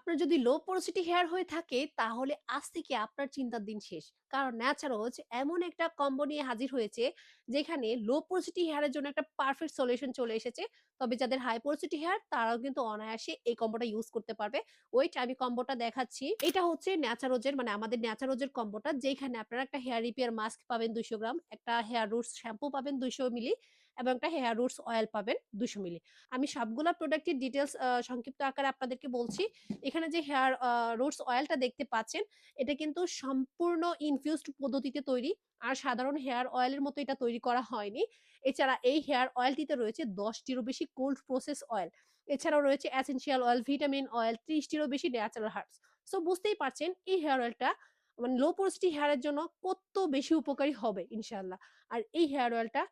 আপনার যদি লো porosity hair হয়ে থাকে তাহলে আজ থেকে আপনার চিন্তার দিন শেষ। কারণ ন্যাচারলস এমন একটা কম্বো নিয়ে হাজির হয়েছে যেখানে লো পোরোসিটি হেয়ার এর জন্য একটা পারফেক্ট সলিউশন চলে এসেছে। তবে যাদের হাই পোরোসিটি হেয়ার তারাও কিন্তু অনায়াসে এই কম্বোটা ইউজ করতে পারবে। ওয়েট আমি কম্বোটা দেখাচ্ছি। এটা হচ্ছে ন্যাচারোজ এর মানে আমাদের ন্যাচারোজ এর কম্বোটা যেখানে আপনারা একটা হেয়ার রিপেয়ার মাস্ক পাবেন ২০০ গ্রাম, একটা হেয়ার রুটস শ্যাম্পু পাবেন ২০০ মিলি এবং একটা হেয়ার রুটস অয়েল পাবেন ২০০ মিলি। আমি সবগুলা প্রোডাক্ট এর ডিটেইলস সংক্ষিপ্ত আকারে আপনাদেরকে বলছি। এখানে যে হেয়ার রুটস অয়েলটা দেখতে পাচ্ছেন, এটা কিন্তু সম্পূর্ণ ইনফিউজড পদ্ধতিতে তৈরি। আর সাধারণ হেয়ার অয়েলের মতো এটা তৈরি করা হয়নি। এছাড়া এই হেয়ার অয়েলটিতে রয়েছে ১০ টিরও বেশি কোল্ড প্রসেস অয়েল। এছাড়াও রয়েছে এসেনশিয়াল অয়েল, ভিটামিন অয়েল, ৩০ টিরও বেশি ন্যাচারাল হার্বস। সো বুঝতেই পারছেন এই হেয়ার অয়েলটা মানে লো পোরোসিটি হেয়ার এর জন্য কত বেশি উপকারী হবে ইনশাআল্লাহ। আর এই হেয়ার অয়েলটা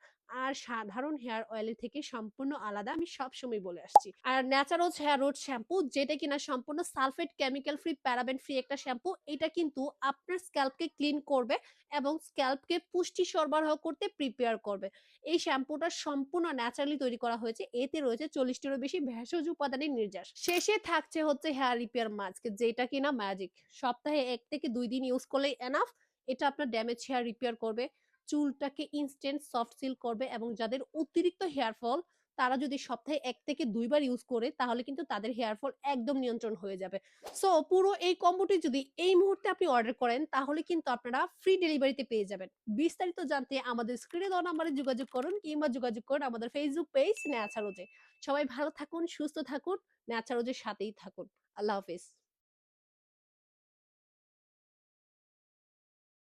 আর সাধারণ হেয়ার অয়েলের থেকে সম্পূর্ণ আলাদা আমি সবসময় বলে আসছি। আর ন্যাচারালস হেয়ার রুট শ্যাম্পু যেটা কিনা সম্পূর্ণ sulphate, chemical free, paraben free একটা শ্যাম্পু। এটা কিন্তু আপনার স্ক্যাল্পকে ক্লিন করবে এবং স্ক্যাল্পকে পুষ্টি সরবরাহ করতে প্রিপেয়ার করবে। এই শ্যাম্পুটা সম্পূর্ণ ন্যাচারালি তৈরি করা হয়েছে। এতে রয়েছে ৪০ টিরও বেশি ভেষজ উপাদানের নির্যাস। শেষে থাকছে হচ্ছে হেয়ার রিপেয়ার মাস্ক যেটা কিনা ম্যাজিক। সপ্তাহে ১ থেকে ২ দিন ইউজ করলেই এনাফ। এটা আপনার ড্যামেজ হেয়ার রিপেয়ার করবে। চুলটাকে ইনস্ট্যান্ট সফট সিল্ক করবে এবং যাদের অতিরিক্ত হেয়ার ফল তারা যদি সপ্তাহে ১ থেকে ২ বার ইউজ করে তাহলে কিন্তু তাদের হেয়ার ফল একদম নিয়ন্ত্রণ হয়ে যাবে। সো পুরো এই কম্বোটি যদি এই মুহূর্তে আপনি অর্ডার করেন তাহলে কিন্তু আপনারা ফ্রি ডেলিভারিতে পেয়ে যাবেন। বিস্তারিত জানতে আমাদের স্ক্রিনে দেওয়া নাম্বারে যোগাযোগ করুন কিংবা যোগাযোগ করুন আমাদের ফেসবুক পেজ ন্যাচারোজে। সবাই ভালো থাকুন, সুস্থ থাকুন, ন্যাচারোজের সাথেই থাকুন। আল্লাহ হাফেজ।